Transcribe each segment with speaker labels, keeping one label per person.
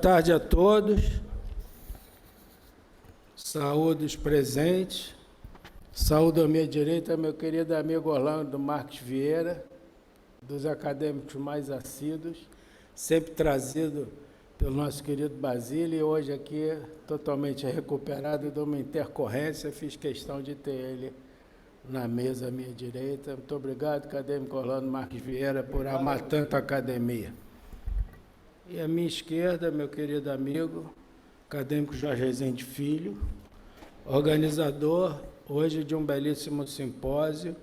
Speaker 1: tarde a todos. Saúdo os presentes. Saúdo à minha direita meu querido amigo Orlando Marques Vieira, dos acadêmicos mais assíduos, sempre trazido pelo nosso querido Basílio, e hoje aqui totalmente recuperado de uma intercorrência, fiz questão de ter ele na mesa à minha direita. Muito obrigado, acadêmico Orlando Marques Vieira, por amar tanto a academia. E à minha esquerda, meu querido amigo, acadêmico Jorge Rezende Filho, organizador hoje de um belíssimo simpósio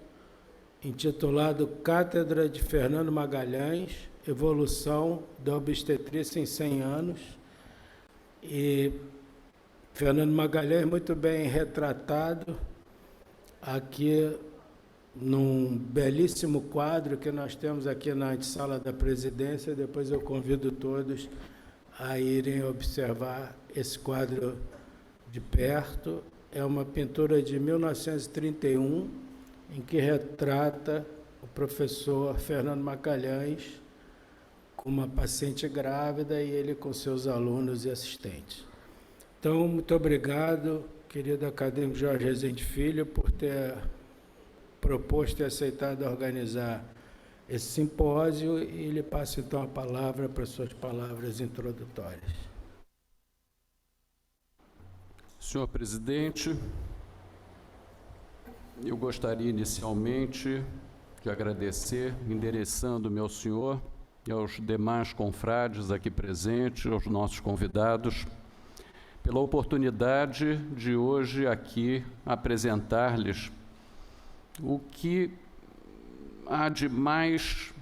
Speaker 1: intitulado Cátedra de Fernando Magalhães, Evolução da Obstetrícia em 100 anos. E Fernando Magalhães muito bem retratado aqui num belíssimo quadro que nós temos aqui na antessala da presidência. Depois eu convido todos a irem observar esse quadro de perto. É uma pintura de 1931, em que retrata o professor Fernando Magalhães com uma paciente grávida e ele com seus alunos e assistentes. Então, muito obrigado, querido acadêmico Jorge Rezende Filho, por ter proposto e aceitado organizar esse simpósio, e lhe passo então a palavra para suas palavras introdutórias.
Speaker 2: Senhor presidente, eu gostaria inicialmente de agradecer, endereçando-me ao senhor e aos demais confrades aqui presentes, aos nossos convidados, pela oportunidade de hoje aqui apresentar-lhes o que há de mais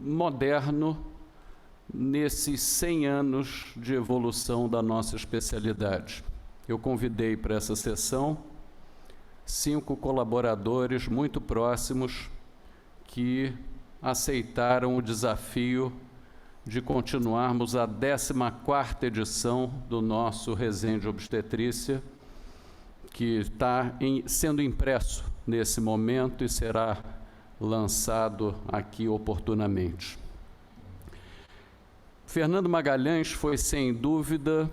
Speaker 2: moderno nesses 100 anos de evolução da nossa especialidade. Eu convidei para essa sessão 5 colaboradores muito próximos que aceitaram o desafio de continuarmos a 14ª edição do nosso Rezende Obstetrícia, que está sendo impresso nesse momento e será lançado aqui oportunamente. Fernando Magalhães foi, sem dúvida,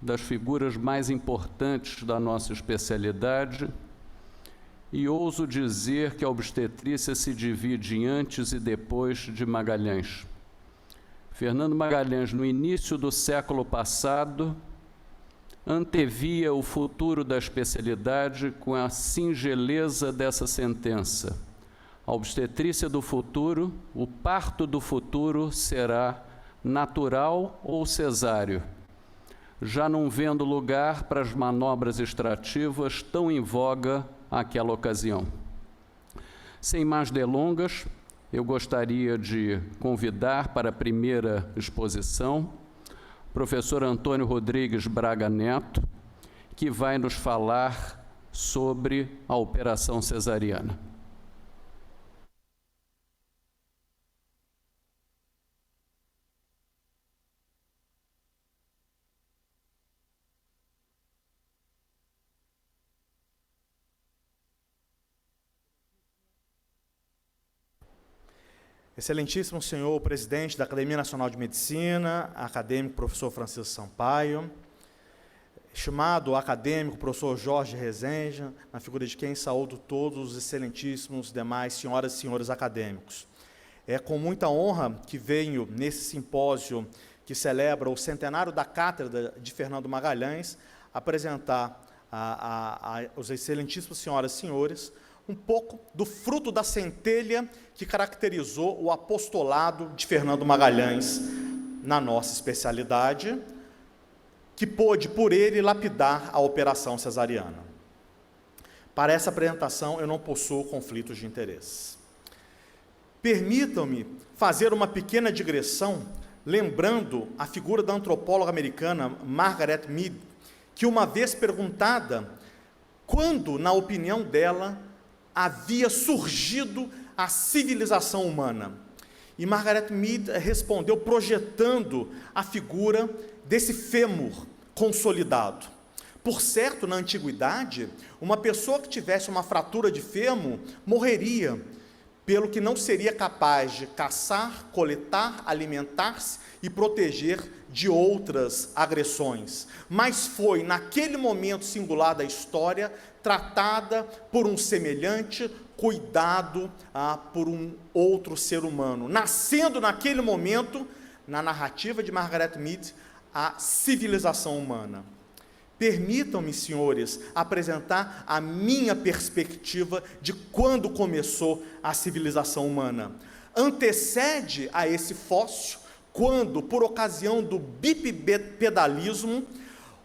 Speaker 2: das figuras mais importantes da nossa especialidade, e ouso dizer que a obstetrícia se divide em antes e depois de Magalhães. Fernando Magalhães, no início do século passado, antevia o futuro da especialidade com a singeleza dessa sentença: a obstetrícia do futuro, o parto do futuro será natural ou cesáreo, já não vendo lugar para as manobras extrativas tão em voga àquela ocasião. Sem mais delongas, eu gostaria de convidar para a primeira exposição o professor Antônio Rodrigues Braga Neto, que vai nos falar sobre a operação cesariana.
Speaker 3: Excelentíssimo senhor presidente da Academia Nacional de Medicina, acadêmico professor Francisco Sampaio, estimado acadêmico professor Jorge Rezende, na figura de quem saúdo todos os excelentíssimos demais senhoras e senhores acadêmicos. É com muita honra que venho nesse simpósio que celebra o centenário da Cátedra de Fernando Magalhães apresentar aos excelentíssimos senhoras e senhores um pouco do fruto da centelha que caracterizou o apostolado de Fernando Magalhães na nossa especialidade, que pôde, por ele, lapidar a operação cesariana. Para essa apresentação, eu não possuo conflitos de interesse. Permitam-me fazer uma pequena digressão, lembrando a figura da antropóloga americana Margaret Mead, que uma vez perguntada quando, na opinião dela, havia surgido a civilização humana. E Margaret Mead respondeu projetando a figura desse fêmur consolidado. Por certo, na antiguidade, uma pessoa que tivesse uma fratura de fêmur morreria pelo que não seria capaz de caçar, coletar, alimentar-se e proteger de outras agressões, mas foi, naquele momento singular da história, tratada por um semelhante, cuidado por um outro ser humano, nascendo naquele momento, na narrativa de Margaret Mead, a civilização humana. Permitam-me, senhores, apresentar a minha perspectiva de quando começou a civilização humana. Antecede a esse fóssil, quando, por ocasião do bipedalismo,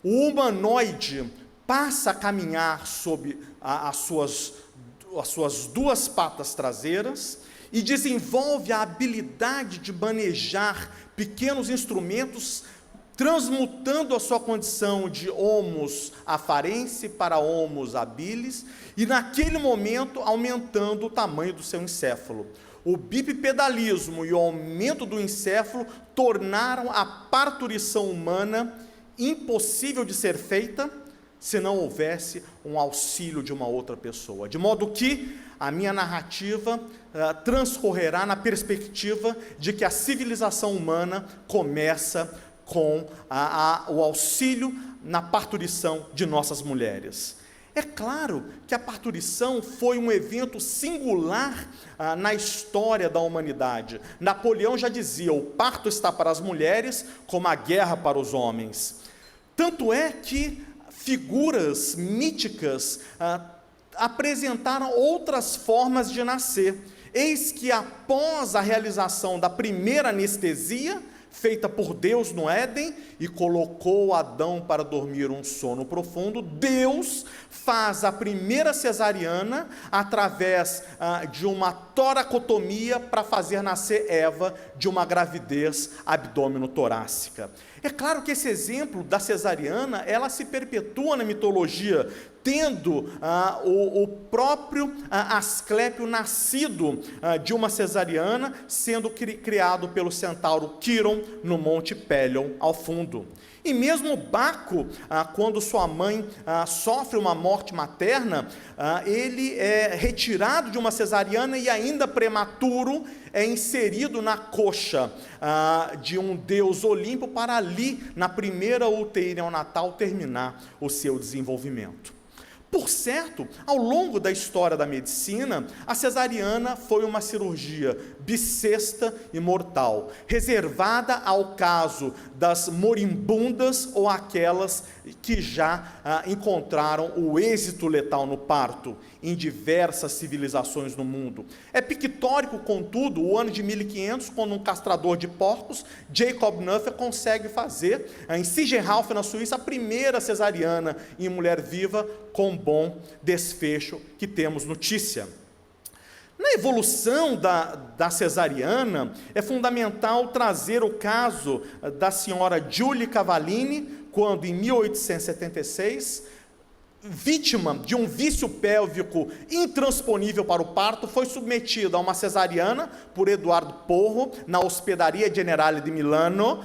Speaker 3: o humanoide passa a caminhar sob as suas duas patas traseiras e desenvolve a habilidade de manejar pequenos instrumentos, transmutando a sua condição de homos afarense para homos habilis, e naquele momento aumentando o tamanho do seu encéfalo. O bipedalismo e o aumento do encéfalo tornaram a parturição humana impossível de ser feita se não houvesse um auxílio de uma outra pessoa. De modo que a minha narrativa transcorrerá na perspectiva de que a civilização humana começa com o auxílio na parturição de nossas mulheres. É claro que a parturição foi um evento singular na história da humanidade. Napoleão já dizia: o parto está para as mulheres como a guerra para os homens. Tanto é que figuras míticas apresentaram outras formas de nascer. Eis que após a realização da primeira anestesia, feita por Deus no Éden, e colocou Adão para dormir um sono profundo, Deus faz a primeira cesariana através de uma toracotomia para fazer nascer Eva de uma gravidez abdômeno-torácica. É claro que esse exemplo da cesariana, ela se perpetua na mitologia, tendo o próprio Asclépio nascido de uma cesariana, sendo criado pelo centauro Quiron no Monte Pélion ao fundo. E mesmo Baco, quando sua mãe sofre uma morte materna, ele é retirado de uma cesariana e ainda prematuro é inserido na coxa de um deus Olimpo para ali, na primeira UTI neonatal, terminar o seu desenvolvimento. Por certo, ao longo da história da medicina, a cesariana foi uma cirurgia bissexta e mortal, reservada ao caso das moribundas ou aquelas que já encontraram o êxito letal no parto, em diversas civilizações no mundo. É pictórico, contudo, o ano de 1500, quando um castrador de porcos, Jacob Neuffer, consegue fazer, em Sigenhofen, na Suíça, a primeira cesariana em mulher viva, com bom desfecho que temos notícia. Na evolução da cesariana, é fundamental trazer o caso da senhora Julie Cavallini, quando em 1876, vítima de um vício pélvico intransponível para o parto, foi submetida a uma cesariana por Eduardo Porro, na Ospedaleria Generale di Milano,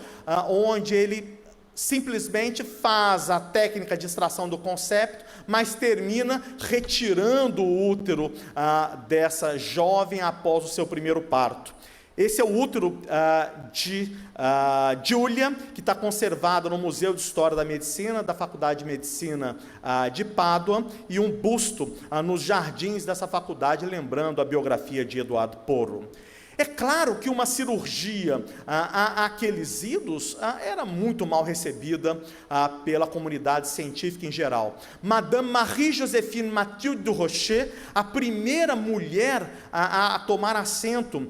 Speaker 3: onde ele simplesmente faz a técnica de extração do concepto, mas termina retirando o útero dessa jovem após o seu primeiro parto. Esse é o útero de Giulia, que está conservado no Museu de História da Medicina, da Faculdade de Medicina de Pádua, e um busto nos jardins dessa faculdade, lembrando a biografia de Eduardo Porro. É claro que uma cirurgia àqueles idos era muito mal recebida pela comunidade científica em geral. Madame Marie-Joséphine Mathilde du Rocher, a primeira mulher a tomar assento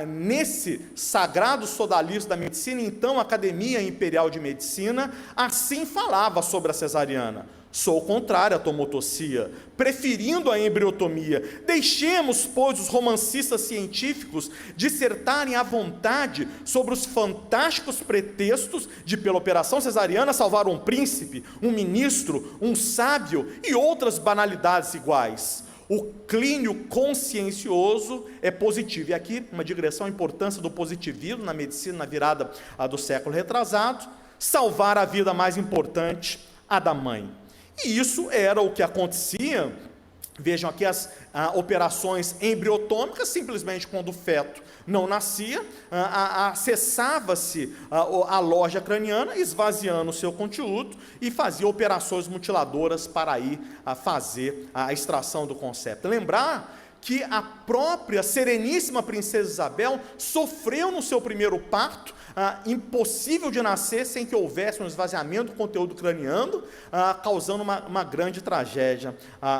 Speaker 3: nesse sagrado sodalício da medicina, então Academia Imperial de Medicina, assim falava sobre a cesariana: sou contrário à tomotocia, preferindo a embriotomia. Deixemos, pois, os romancistas científicos dissertarem à vontade sobre os fantásticos pretextos de, pela operação cesariana, salvar um príncipe, um ministro, um sábio e outras banalidades iguais. O clínio consciencioso é positivo. E aqui, uma digressão à importância do positivismo na medicina na virada do século retrasado: salvar a vida mais importante, a da mãe. E isso era o que acontecia Vejam aqui as operações embriotômicas, simplesmente quando o feto não nascia, acessava-se a loja craniana, esvaziando o seu conteúdo, e fazia operações mutiladoras para aí fazer a extração do concepto. Lembrar que a própria Sereníssima Princesa Isabel sofreu no seu primeiro parto, impossível de nascer sem que houvesse um esvaziamento do conteúdo craniano, causando uma grande tragédia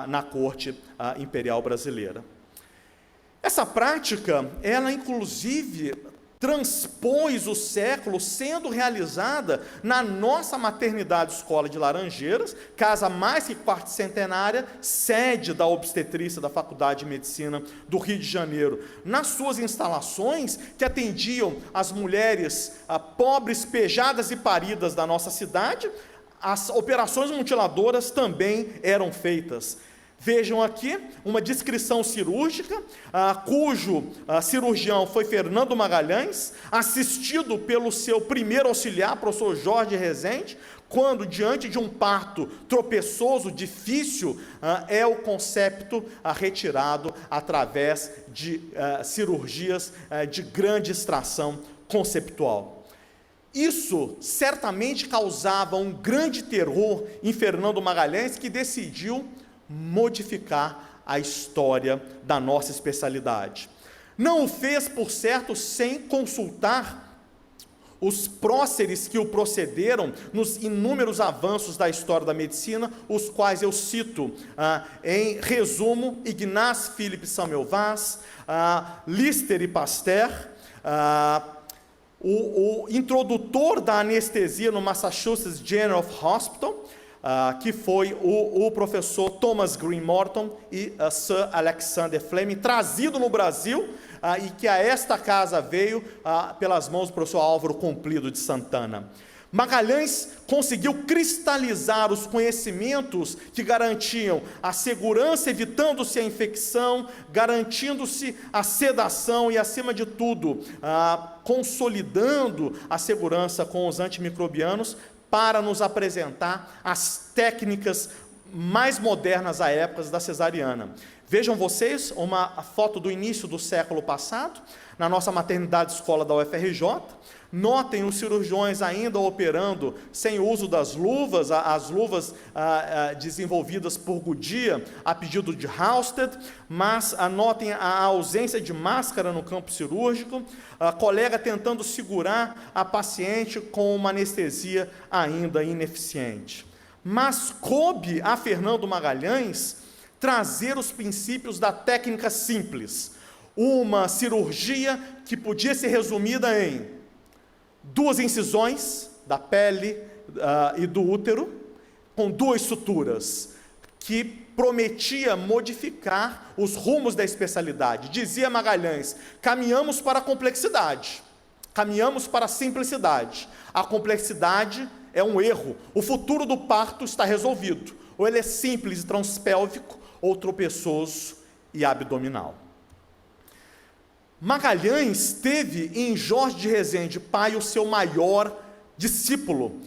Speaker 3: na corte imperial brasileira. Essa prática, ela inclusive transpôs o século, sendo realizada na nossa maternidade escola de Laranjeiras, casa mais que quarto-centenária, sede da obstetrícia da Faculdade de Medicina do Rio de Janeiro, nas suas instalações que atendiam as mulheres pobres, pejadas e paridas da nossa cidade. As operações mutiladoras também eram feitas. Vejam aqui uma descrição cirúrgica, cujo cirurgião foi Fernando Magalhães, assistido pelo seu primeiro auxiliar, professor Jorge Rezende, quando, diante de um parto tropeçoso, difícil, é o concepto retirado através de cirurgias de grande extração conceptual. Isso certamente causava um grande terror em Fernando Magalhães, que decidiu modificar a história da nossa especialidade. Não o fez, por certo, sem consultar os próceres que o procederam nos inúmeros avanços da história da medicina, os quais eu cito em resumo: Ignaz Philipp Samuel Vaz, Lister e Pasteur, o introdutor da anestesia no Massachusetts General Hospital, que foi o professor Thomas Green Morton e Sir Alexander Fleming, trazido no Brasil, e que a esta casa veio pelas mãos do professor Álvaro Comprido de Santana. Magalhães conseguiu cristalizar os conhecimentos que garantiam a segurança, evitando-se a infecção, garantindo-se a sedação e, acima de tudo, consolidando a segurança com os antimicrobianos, para nos apresentar as técnicas mais modernas à época da cesariana. Vejam vocês uma foto do início do século passado, na nossa maternidade escola da UFRJ. Notem os cirurgiões ainda operando sem o uso das luvas, as luvas desenvolvidas por Goodyear, a pedido de Halsted, mas notem a ausência de máscara no campo cirúrgico, a colega tentando segurar a paciente com uma anestesia ainda ineficiente. Mas coube a Fernando Magalhães trazer os princípios da técnica simples, uma cirurgia que podia ser resumida em 2 incisões da pele e do útero, com 2 suturas, que prometia modificar os rumos da especialidade. Dizia Magalhães: caminhamos para a complexidade, caminhamos para a simplicidade. A complexidade é um erro. O futuro do parto está resolvido. Ou ele é simples e transpélvico, ou tropeçoso e abdominal. Magalhães teve em Jorge de Rezende Pai o seu maior discípulo,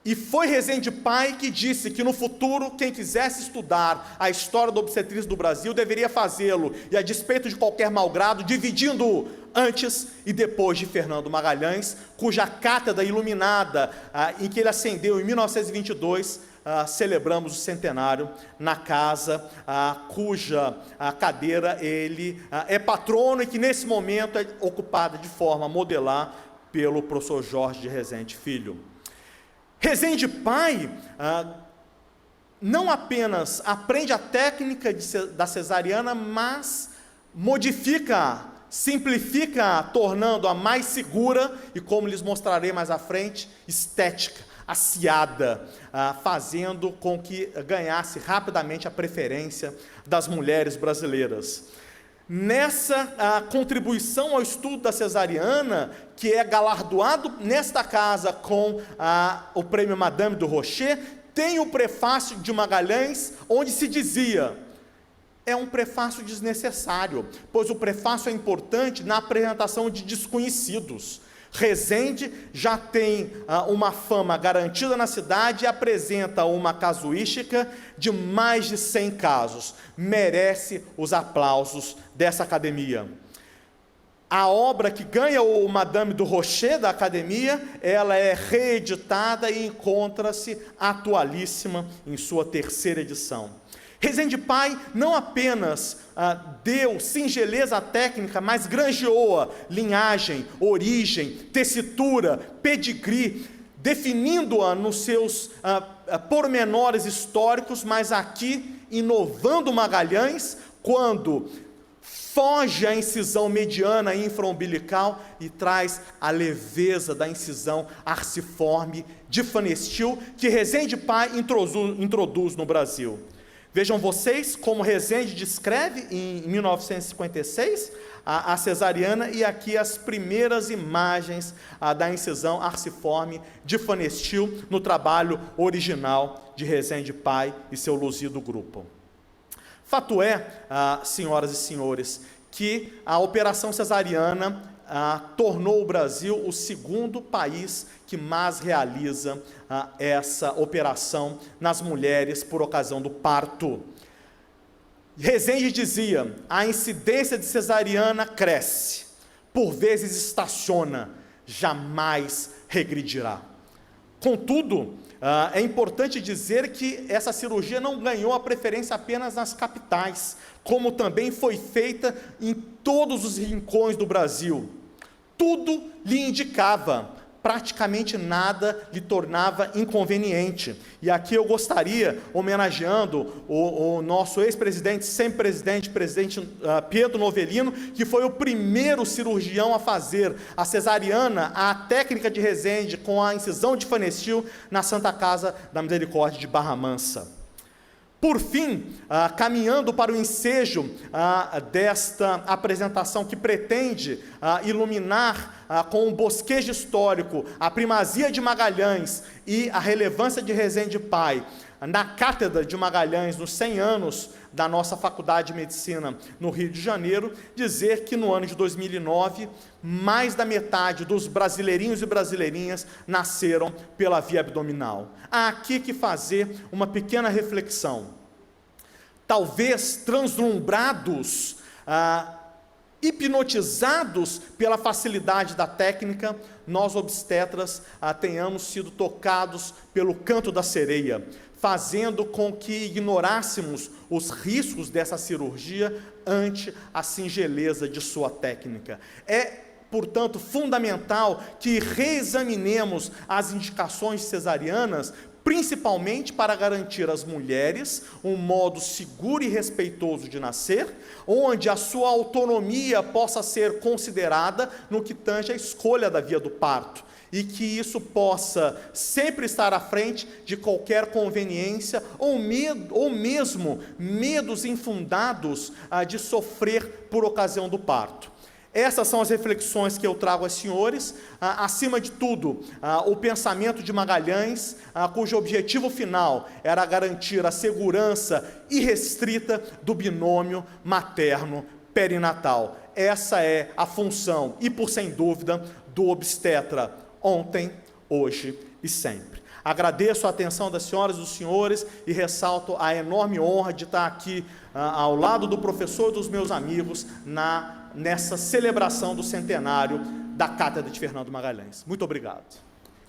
Speaker 3: e foi Rezende Pai que disse que no futuro quem quisesse estudar a história da obstetrícia do Brasil deveria fazê-lo, e a despeito de qualquer malgrado, dividindo-o antes e depois de Fernando Magalhães, cuja cátedra iluminada, em que ele ascendeu em 1922, celebramos o centenário na casa cuja cadeira ele é patrono, e que nesse momento é ocupada de forma modelar pelo professor Jorge de Rezende Filho. Rezende Pai não apenas aprende a técnica da cesariana, mas modifica, simplifica, tornando-a mais segura e, como lhes mostrarei mais à frente, estética, aciada, fazendo com que ganhasse rapidamente a preferência das mulheres brasileiras. Nessa contribuição ao estudo da cesariana, que é galardoado nesta casa com o prêmio Madame du Rocher, tem o prefácio de Magalhães, onde se dizia: é um prefácio desnecessário, pois o prefácio é importante na apresentação de desconhecidos. Resende já tem uma fama garantida na cidade e apresenta uma casuística de mais de 100 casos. Merece os aplausos dessa academia. A obra que ganha o Madame du Rocher da academia, ela é reeditada e encontra-se atualíssima em sua 3ª edição. Resende Pai não apenas deu singeleza técnica, mas granjeou linhagem, origem, tessitura, pedigree, definindo-a nos seus pormenores históricos, mas aqui inovando Magalhães, quando foge a incisão mediana e infraumbilical e traz a leveza da incisão arciforme de Phanestil, que Resende Pai introduz no Brasil. Vejam vocês como Resende descreve em 1956 a cesariana, e aqui as primeiras imagens da incisão arciforme de Phanestil no trabalho original de Resende Pai e seu luzido grupo. Fato é, senhoras e senhores, que a operação cesariana tornou o Brasil o 2º país que mais realiza essa operação nas mulheres por ocasião do parto. Resende dizia: a incidência de cesariana cresce, por vezes estaciona, jamais regredirá. Contudo, é importante dizer que essa cirurgia não ganhou a preferência apenas nas capitais, como também foi feita em todos os rincões do Brasil. Tudo lhe indicava, praticamente nada lhe tornava inconveniente. E aqui eu gostaria, homenageando o nosso ex-presidente, sempre presidente Pedro Novelino, que foi o primeiro cirurgião a fazer a cesariana, a técnica de Resende, com a incisão de Phanestil, na Santa Casa da Misericórdia de Barra Mansa. Por fim, caminhando para o ensejo desta apresentação que pretende iluminar com um bosquejo histórico a primazia de Magalhães e a relevância de Resende Pai, na Cátedra de Magalhães, nos 100 anos da nossa Faculdade de Medicina no Rio de Janeiro, dizer que no ano de 2009, mais da metade dos brasileirinhos e brasileirinhas nasceram pela via abdominal. Há aqui que fazer uma pequena reflexão. Talvez translumbrados, hipnotizados pela facilidade da técnica, nós obstetras tenhamos sido tocados pelo canto da sereia, fazendo com que ignorássemos os riscos dessa cirurgia ante a singeleza de sua técnica. É, portanto, fundamental que reexaminemos as indicações cesarianas, principalmente para garantir às mulheres um modo seguro e respeitoso de nascer, onde a sua autonomia possa ser considerada no que tange à escolha da via do parto, e que isso possa sempre estar à frente de qualquer conveniência ou mesmo medos infundados de sofrer por ocasião do parto. Essas são as reflexões que eu trago aos senhores. Acima de tudo, o pensamento de Magalhães, cujo objetivo final era garantir a segurança irrestrita do binômio materno-perinatal. Essa é a função, e por sem dúvida, do obstetra ontem, hoje e sempre. Agradeço a atenção das senhoras e dos senhores e ressalto a enorme honra de estar aqui ao lado do professor e dos meus amigos nessa celebração do centenário da Cátedra de Fernando Magalhães. Muito obrigado.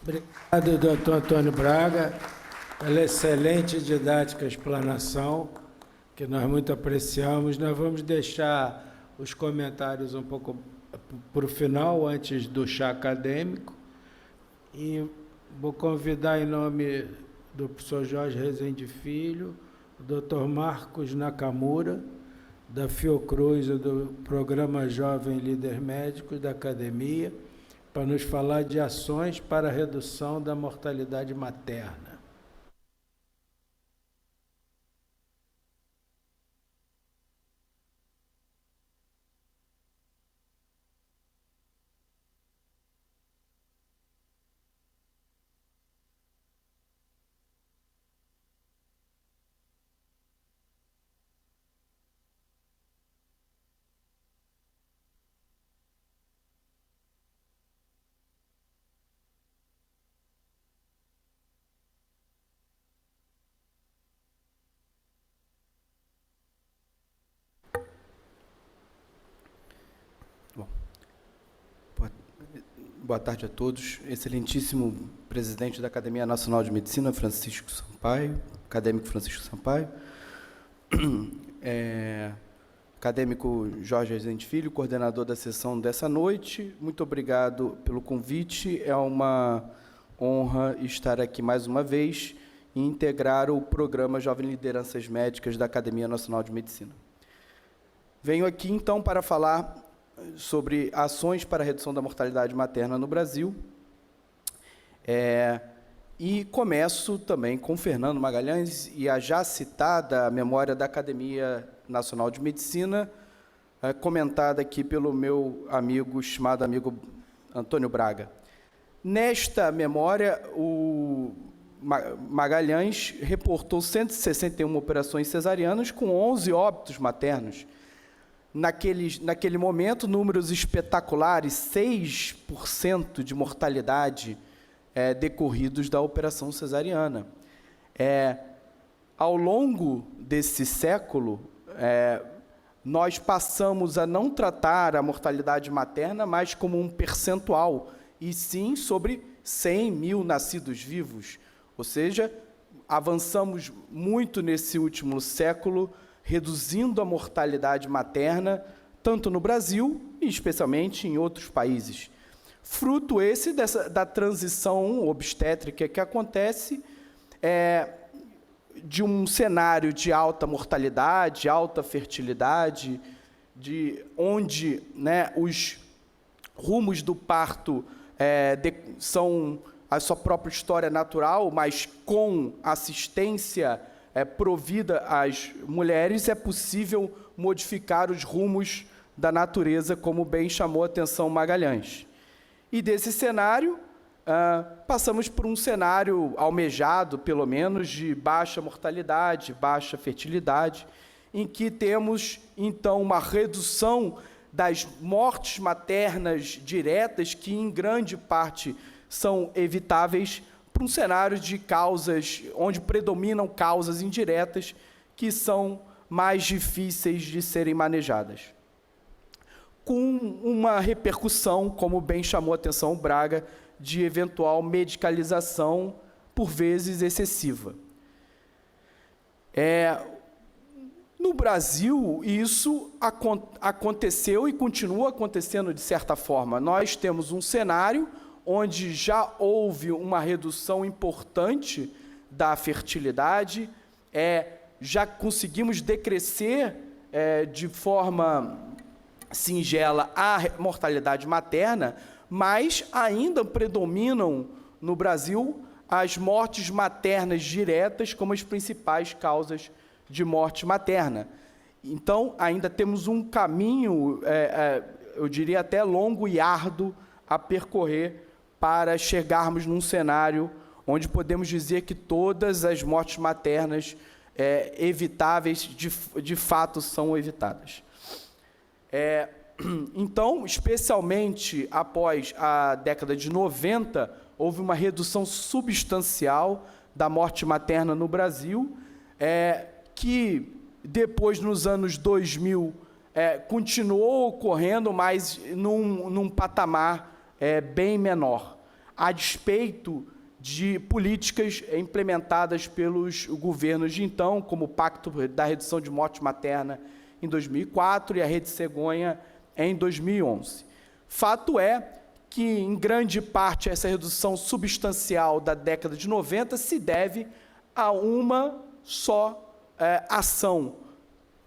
Speaker 1: Obrigado, doutor Antônio Braga, pela excelente didática e explanação, que nós muito apreciamos. Nós vamos deixar os comentários um pouco para o final, antes do chá acadêmico, e vou convidar, em nome do professor Jorge Rezende Filho, o doutor Marcos Nakamura, da Fiocruz, do Programa Jovem Líder Médico da Academia, para nos falar de ações para a redução da mortalidade materna.
Speaker 4: boa tarde a todos. Excelentíssimo presidente da Academia Nacional de Medicina, Francisco Sampaio, acadêmico Francisco Sampaio, acadêmico Jorge Rezende Filho, coordenador da sessão dessa noite, muito obrigado pelo convite. É uma honra estar aqui mais uma vez e integrar o programa Jovem Lideranças Médicas da Academia Nacional de Medicina. Venho aqui, então, para falar sobre ações para a redução da mortalidade materna no Brasil. E começo também com Fernando Magalhães e a já citada memória da Academia Nacional de Medicina, comentada aqui pelo meu amigo, estimado amigo Antônio Braga. Nesta memória, o Magalhães reportou 161 operações cesarianas com 11 óbitos maternos. Naquele momento, números espetaculares, 6% de mortalidade decorridos da operação cesariana. Ao longo desse século, nós passamos a não tratar a mortalidade materna mais como um percentual, e sim sobre 100 mil nascidos vivos. Ou seja, avançamos muito nesse último século, reduzindo a mortalidade materna, tanto no Brasil e especialmente em outros países. Fruto esse da transição obstétrica que acontece de um cenário de alta mortalidade, alta fertilidade, onde, né, os rumos do parto são a sua própria história natural, mas com assistência provida às mulheres, é possível modificar os rumos da natureza, como bem chamou a atenção Magalhães. E desse cenário, passamos por um cenário almejado, pelo menos, de baixa mortalidade, baixa fertilidade, em que temos, então, uma redução das mortes maternas diretas, que, em grande parte, são evitáveis, para um cenário de causas, onde predominam causas indiretas, que são mais difíceis de serem manejadas. Com uma repercussão, como bem chamou a atenção o Braga, de eventual medicalização, por vezes excessiva. No Brasil, isso aconteceu e continua acontecendo de certa forma. Nós temos um cenário onde já houve uma redução importante da fertilidade, já conseguimos decrescer de forma singela a mortalidade materna, mas ainda predominam no Brasil as mortes maternas diretas como as principais causas de morte materna. Então, ainda temos um caminho, eu diria até longo e árduo, a percorrer para chegarmos num cenário onde podemos dizer que todas as mortes maternas evitáveis, de fato, são evitadas. Então, especialmente após a década de 90, houve uma redução substancial da morte materna no Brasil, que depois, nos anos 2000, continuou ocorrendo, mas num patamar bem menor, a despeito de políticas implementadas pelos governos de então, como o Pacto da Redução de Morte Materna em 2004 e a Rede Cegonha em 2011. Fato é que, em grande parte, essa redução substancial da década de 90 se deve a uma só ação,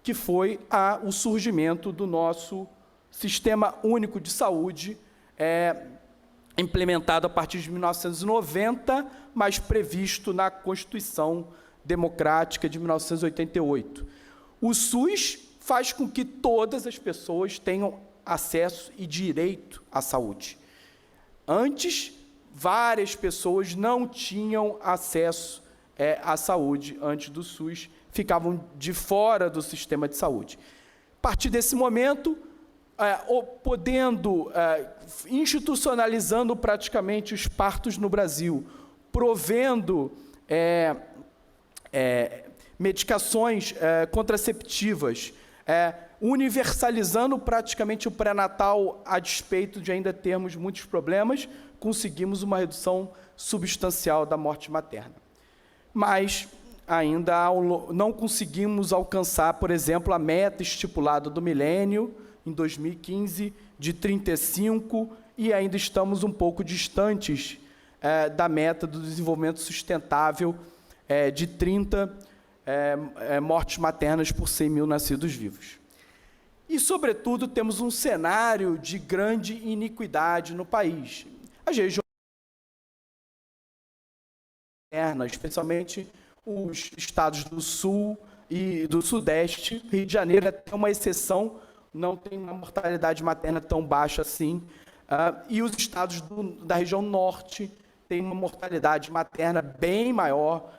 Speaker 4: que foi o surgimento do nosso Sistema Único de Saúde, implementado a partir de 1990, mas previsto na Constituição Democrática de 1988. O SUS faz com que todas as pessoas tenham acesso e direito à saúde. Antes, várias pessoas não tinham acesso à saúde, antes do SUS, ficavam de fora do sistema de saúde. A partir desse momento, institucionalizando praticamente os partos no Brasil, provendo medicações contraceptivas, universalizando praticamente o pré-natal, a despeito de ainda termos muitos problemas, conseguimos uma redução substancial da morte materna. Mas ainda não conseguimos alcançar, por exemplo, a meta estipulada do milênio, em 2015, de 35, e ainda estamos um pouco distantes da meta do desenvolvimento sustentável de 30 mortes maternas por 100 mil nascidos vivos. E, sobretudo, temos um cenário de grande iniquidade no país. As regiões, especialmente os estados do Sul e do Sudeste, Rio de Janeiro é uma exceção, não tem uma mortalidade materna tão baixa assim, e os estados da região Norte têm uma mortalidade materna bem maior,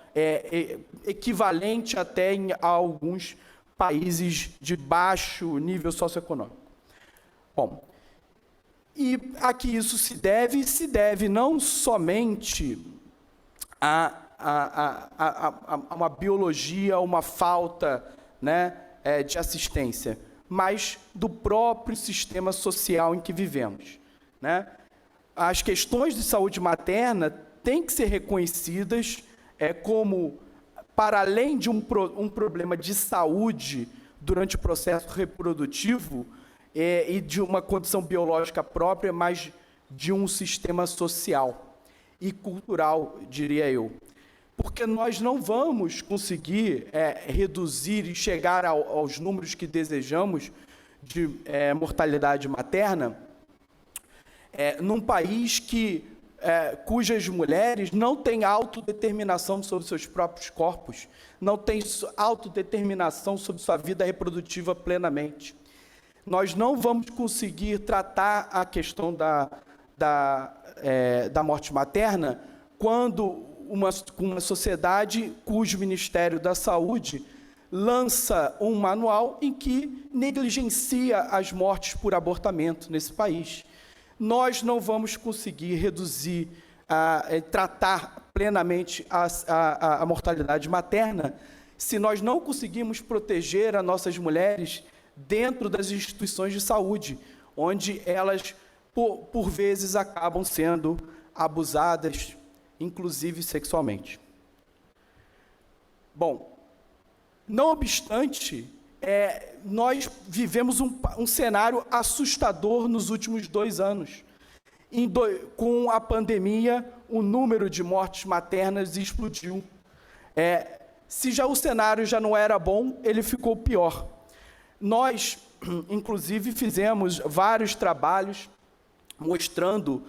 Speaker 4: equivalente até a alguns países de baixo nível socioeconômico. Bom, e a que isso se deve não somente a uma biologia, uma falta, né, de assistência, mas do próprio sistema social em que vivemos, né? As questões de saúde materna têm que ser reconhecidas como, para além de um problema de saúde durante o processo reprodutivo e de uma condição biológica própria, mas de um sistema social e cultural, diria eu. Porque nós não vamos conseguir reduzir e chegar aos números que desejamos de mortalidade materna num país cujas mulheres não têm autodeterminação sobre seus próprios corpos, não têm autodeterminação sobre sua vida reprodutiva plenamente. Nós não vamos conseguir tratar a questão da morte materna quando uma sociedade cujo Ministério da Saúde lança um manual em que negligencia as mortes por abortamento nesse país. Nós não vamos conseguir reduzir, tratar plenamente a mortalidade materna se nós não conseguirmos proteger as nossas mulheres dentro das instituições de saúde, onde elas, por vezes, acabam sendo abusadas, inclusive sexualmente. Bom, não obstante, nós vivemos um cenário assustador nos últimos 2 anos. Com a pandemia, o número de mortes maternas explodiu. Se já o cenário já não era bom, ele ficou pior. Nós, inclusive, fizemos vários trabalhos mostrando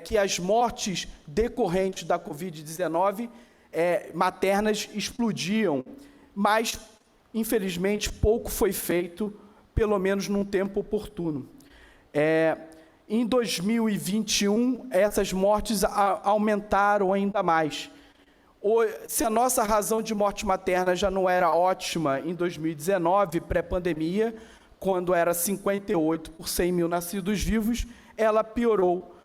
Speaker 4: que as mortes decorrentes da Covid-19 maternas explodiam, mas, infelizmente, pouco foi feito, pelo menos num tempo oportuno. Em 2021, essas mortes aumentaram ainda mais. Se a nossa razão de morte materna já não era ótima em 2019, pré-pandemia, quando era 58 por 100 mil nascidos vivos, ela piorou.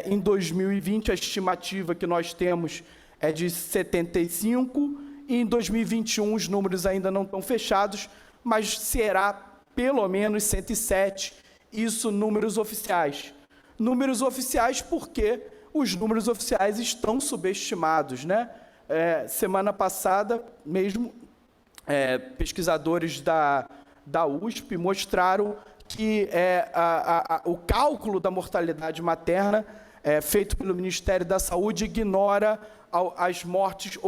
Speaker 4: Em 2020, a estimativa que nós temos é de 75, e em 2021 os números ainda não estão fechados, mas será pelo menos 107, isso números oficiais. Números oficiais porque os números oficiais estão subestimados, né? Semana passada, mesmo, pesquisadores da USP mostraram que o cálculo da mortalidade materna feito pelo Ministério da Saúde ignora as mortes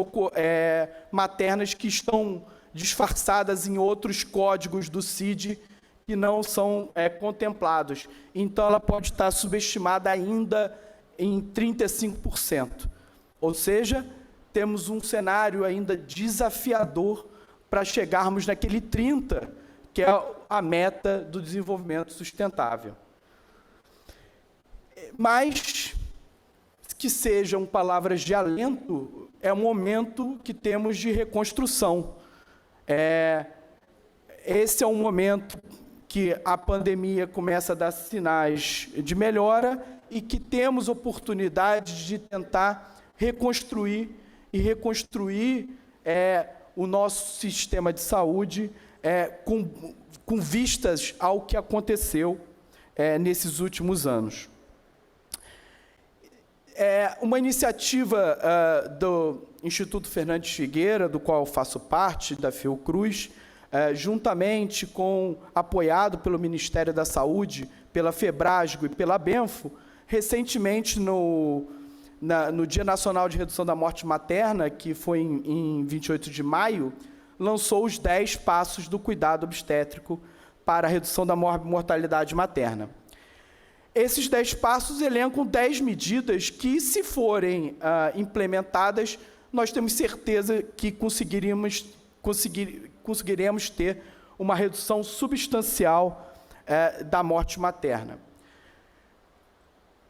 Speaker 4: maternas que estão disfarçadas em outros códigos do CID que não são contemplados. Então, ela pode estar subestimada ainda em 35%. Ou seja, temos um cenário ainda desafiador para chegarmos naquele 30%, que é a meta do desenvolvimento sustentável. Mas, que sejam palavras de alento, é um momento que temos de reconstrução. Esse é um momento que a pandemia começa a dar sinais de melhora e que temos oportunidade de tentar reconstruir o nosso sistema de saúde com vistas ao que aconteceu nesses últimos anos. Uma iniciativa do Instituto Fernandes Figueira, do qual eu faço parte, da Fiocruz, juntamente apoiado pelo Ministério da Saúde, pela Febrasgo e pela Benfo, recentemente, no Dia Nacional de Redução da Morte Materna, que foi em 28 de maio, lançou os 10 passos do cuidado obstétrico para a redução da mortalidade materna. Esses 10 passos elencam 10 medidas que, se forem implementadas, nós temos certeza que conseguiremos ter uma redução substancial da morte materna.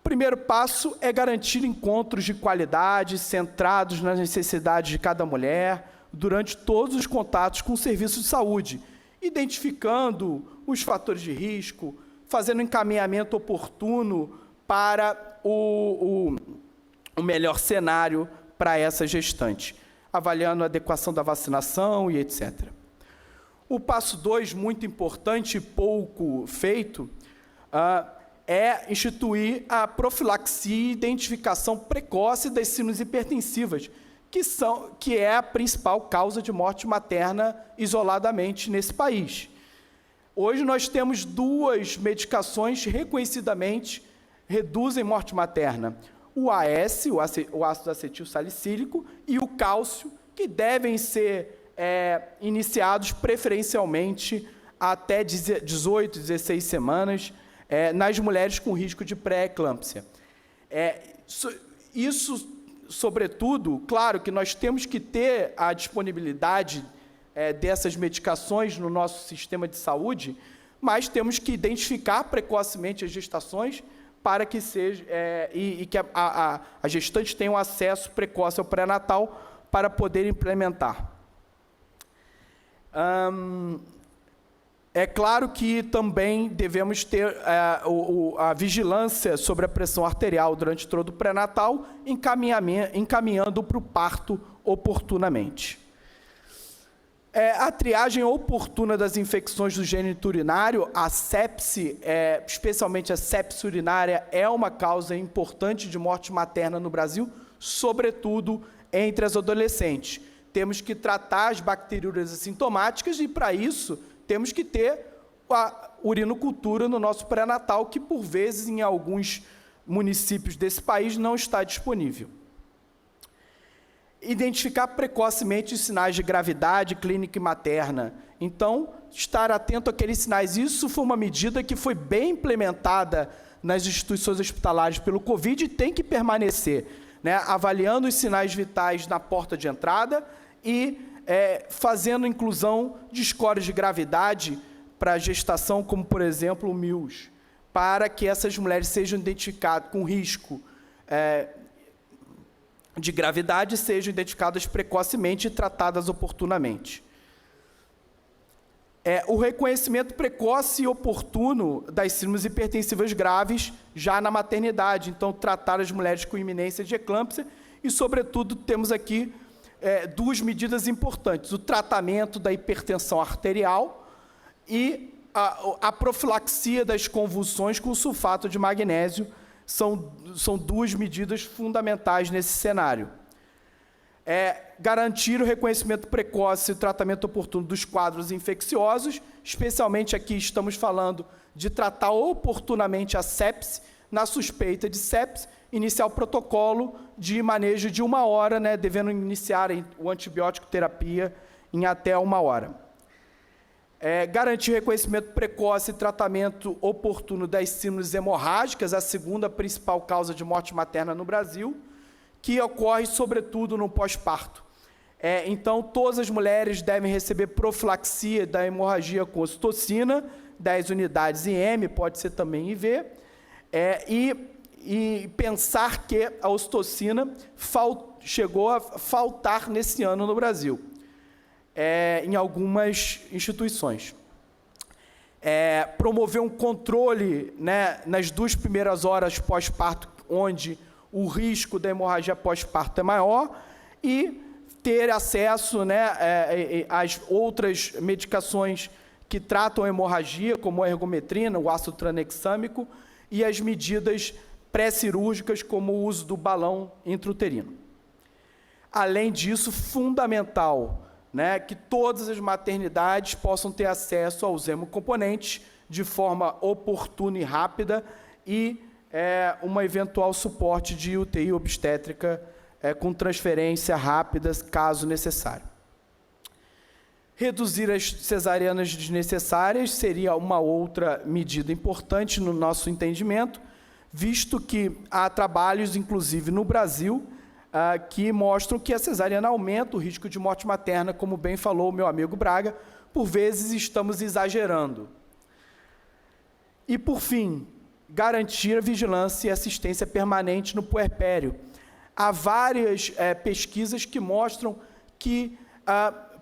Speaker 4: O primeiro passo é garantir encontros de qualidade, centrados nas necessidades de cada mulher, durante todos os contatos com o serviço de saúde, identificando os fatores de risco, fazendo encaminhamento oportuno para o melhor cenário para essa gestante, avaliando a adequação da vacinação e etc. O passo 2, muito importante e pouco feito, é instituir a profilaxia e identificação precoce das síndromes hipertensivas, que é a principal causa de morte materna isoladamente nesse país. Hoje nós temos 2 medicações reconhecidamente reduzem morte materna. O AS, o ácido acetil salicílico, e o cálcio, que devem ser iniciados preferencialmente até 18, 16 semanas, nas mulheres com risco de pré-eclâmpsia. Isso, sobretudo, claro que nós temos que ter a disponibilidade dessas medicações no nosso sistema de saúde, mas temos que identificar precocemente as gestações para que seja que a gestante tenha um acesso precoce ao pré-natal para poder implementar. É claro que também devemos ter a vigilância sobre a pressão arterial durante todo o pré-natal, encaminhando para o parto oportunamente. A triagem oportuna das infecções do gênito urinário, a sepse, especialmente a sepse urinária, é uma causa importante de morte materna no Brasil, sobretudo entre as adolescentes. Temos que tratar as bacteriúrias assintomáticas e, para isso, temos que ter a urinocultura no nosso pré-natal, que, por vezes, em alguns municípios desse país, não está disponível. Identificar precocemente os sinais de gravidade clínica e materna. Então, estar atento àqueles sinais. Isso foi uma medida que foi bem implementada nas instituições hospitalares pelo Covid e tem que permanecer, né? Avaliando os sinais vitais na porta de entrada e fazendo inclusão de scores de gravidade para a gestação, como, por exemplo, o MILS, para que essas mulheres sejam identificadas com risco de gravidade, sejam identificadas precocemente e tratadas oportunamente. O reconhecimento precoce e oportuno das síndromes hipertensivas graves já na maternidade, então tratar as mulheres com iminência de eclâmpsia e, sobretudo, temos aqui 2 medidas importantes: o tratamento da hipertensão arterial e a profilaxia das convulsões com sulfato de magnésio. São 2 medidas fundamentais nesse cenário. Garantir o reconhecimento precoce e o tratamento oportuno dos quadros infecciosos, especialmente aqui estamos falando de tratar oportunamente a sepse, na suspeita de sepse, iniciar o protocolo de manejo de 1 hora, né, devendo iniciar o antibiótico terapia em até 1 hora. Garantir reconhecimento precoce e tratamento oportuno das síndromes hemorrágicas, a segunda principal causa de morte materna no Brasil, que ocorre sobretudo no pós-parto. Então, todas as mulheres devem receber profilaxia da hemorragia com ocitocina, 10 unidades IM, pode ser também IV, e pensar que a ocitocina chegou a faltar nesse ano no Brasil. Em algumas instituições. Promover um controle, né, nas 2 primeiras horas pós-parto, onde o risco da hemorragia pós-parto é maior, e ter acesso, né, às outras medicações que tratam a hemorragia, como a ergometrina, o ácido tranexâmico, e as medidas pré-cirúrgicas, como o uso do balão intrauterino. Além disso, fundamental, né, que todas as maternidades possam ter acesso aos hemocomponentes de forma oportuna e rápida e uma eventual suporte de UTI obstétrica com transferência rápida, caso necessário. Reduzir as cesarianas desnecessárias seria uma outra medida importante no nosso entendimento, visto que há trabalhos, inclusive no Brasil, que mostram que a cesariana aumenta o risco de morte materna, como bem falou o meu amigo Braga, por vezes estamos exagerando. E, por fim, garantir a vigilância e assistência permanente no puerpério. Há várias pesquisas que mostram que,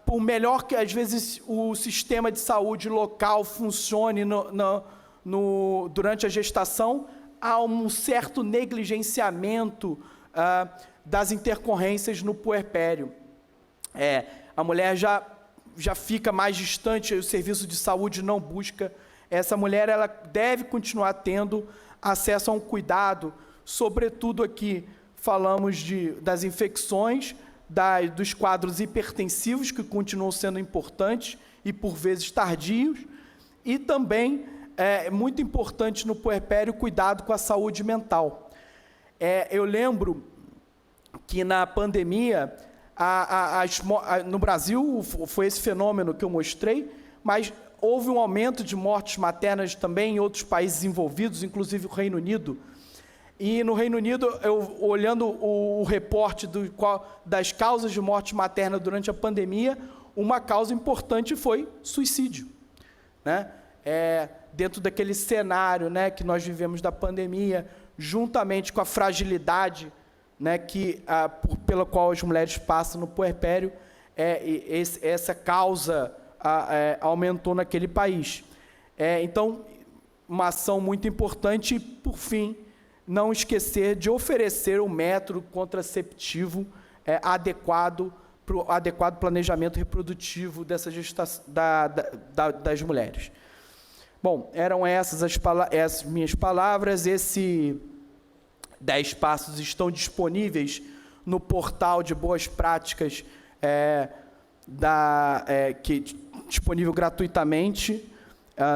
Speaker 4: por melhor que, às vezes, o sistema de saúde local funcione durante a gestação, há um certo negligenciamento das intercorrências no puerpério. A mulher já fica mais distante, o serviço de saúde não busca. Essa mulher ela deve continuar tendo acesso a um cuidado, sobretudo aqui falamos das infecções, dos quadros hipertensivos, que continuam sendo importantes e, por vezes, tardios, e também é muito importante no puerpério o cuidado com a saúde mental. Eu lembro que na pandemia, no Brasil, foi esse fenômeno que eu mostrei, mas houve um aumento de mortes maternas também em outros países envolvidos, inclusive o Reino Unido. E no Reino Unido, olhando o reporte das causas de morte materna durante a pandemia, uma causa importante foi suicídio, né? Dentro daquele cenário, né, que nós vivemos da pandemia, juntamente com a fragilidade, né, pela qual as mulheres passam no puerpério, essa causa aumentou naquele país. Então, uma ação muito importante e, por fim, não esquecer de oferecer o método contraceptivo adequado para o adequado planejamento reprodutivo dessa gestação, das mulheres. Bom, eram essas minhas palavras. Esses 10 passos estão disponíveis no portal de boas práticas, disponível gratuitamente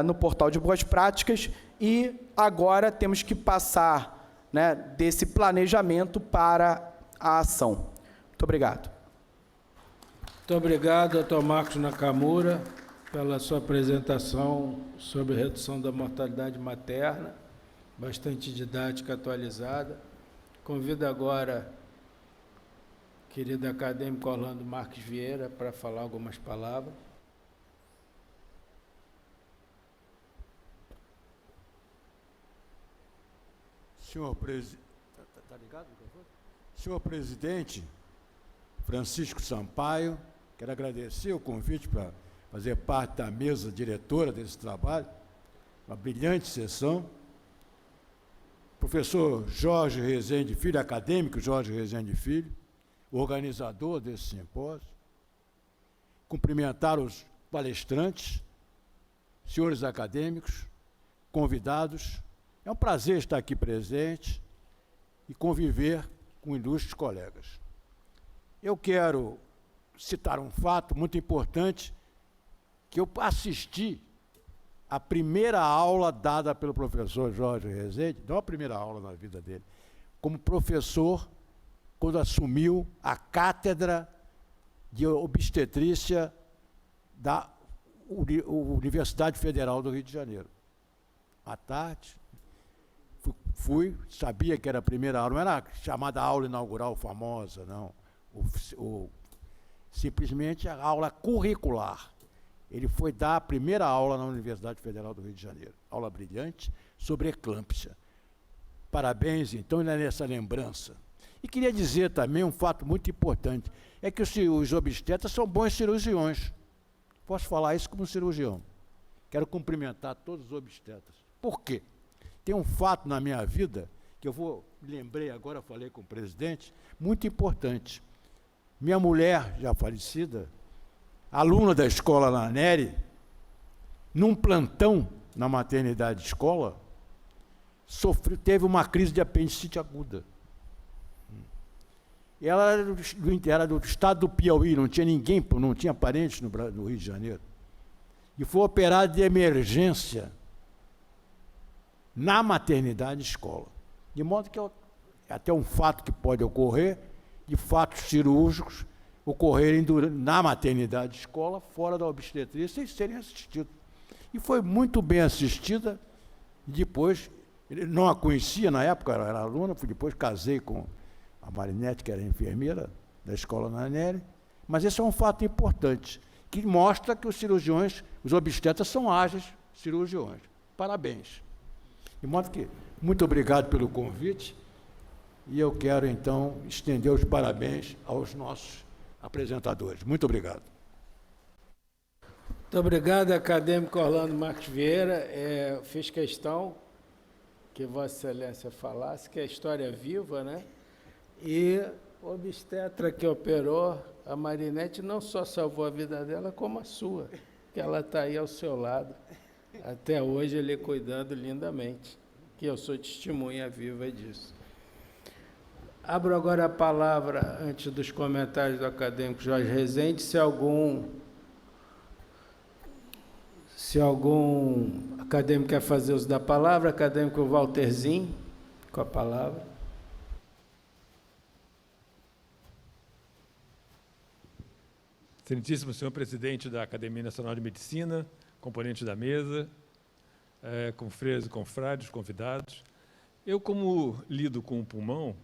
Speaker 4: no portal de boas práticas, e agora temos que passar, né, desse planejamento para a ação. Muito obrigado.
Speaker 1: Muito obrigado, doutor Marcos Nakamura, pela sua apresentação sobre redução da mortalidade materna, bastante didática, atualizada. Convido agora o querido acadêmico Orlando Marques Vieira para falar algumas palavras.
Speaker 5: Senhor presidente Francisco Sampaio, quero agradecer o convite para fazer parte da mesa diretora desse trabalho, uma brilhante sessão. Professor Jorge Rezende Filho, acadêmico Jorge Rezende Filho, organizador desse simpósio. Cumprimentar os palestrantes, senhores acadêmicos, convidados. É um prazer estar aqui presente e conviver com ilustres colegas. Eu quero citar um fato muito importante, que eu assisti à primeira aula dada pelo professor Jorge Rezende, não a primeira aula na vida dele, como professor, quando assumiu a cátedra de obstetrícia da Universidade Federal do Rio de Janeiro. À tarde, sabia que era a primeira aula, não era a chamada aula inaugural famosa, não. Simplesmente a aula curricular. Ele foi dar a primeira aula na Universidade Federal do Rio de Janeiro. Aula brilhante sobre eclâmpsia. Parabéns, então, nessa lembrança. E queria dizer também um fato muito importante, é que os obstetras são bons cirurgiões. Posso falar isso como cirurgião. Quero cumprimentar todos os obstetras. Por quê? Tem um fato na minha vida, que eu lembrei agora, falei com o presidente, muito importante. Minha mulher, já falecida, aluna da escola na Neri, num plantão na maternidade escola, teve uma crise de apendicite aguda. Ela era do estado do Piauí, não tinha ninguém, não tinha parentes no Rio de Janeiro. E foi operada de emergência na maternidade escola. De modo que até um fato que pode ocorrer, de fatos cirúrgicos ocorrerem na maternidade escola, fora da obstetrícia, e serem assistidos. E foi muito bem assistida. Depois, não a conhecia na época, era aluna, depois casei com a Marinete, que era enfermeira da escola Nanelli, mas esse é um fato importante, que mostra que os cirurgiões, os obstetras são ágeis cirurgiões. Parabéns. De modo que, muito obrigado pelo convite, e eu quero, então, estender os parabéns aos nossos apresentadores. Muito obrigado.
Speaker 1: Muito obrigado, acadêmico Orlando Marques Vieira. Fiz questão que Vossa Excelência falasse, que a história é viva, né? E o obstetra que operou a Marinete não só salvou a vida dela, como a sua, que ela está aí ao seu lado, até hoje ele cuidando lindamente, que eu sou testemunha viva disso. Abro agora a palavra, antes dos comentários do acadêmico Jorge Rezende, se algum acadêmico quer fazer uso da palavra, acadêmico Walterzinho, com a palavra.
Speaker 6: Excelentíssimo senhor presidente da Academia Nacional de Medicina, componente da mesa, confrades e confrades, convidados. Eu, como lido com o pulmão,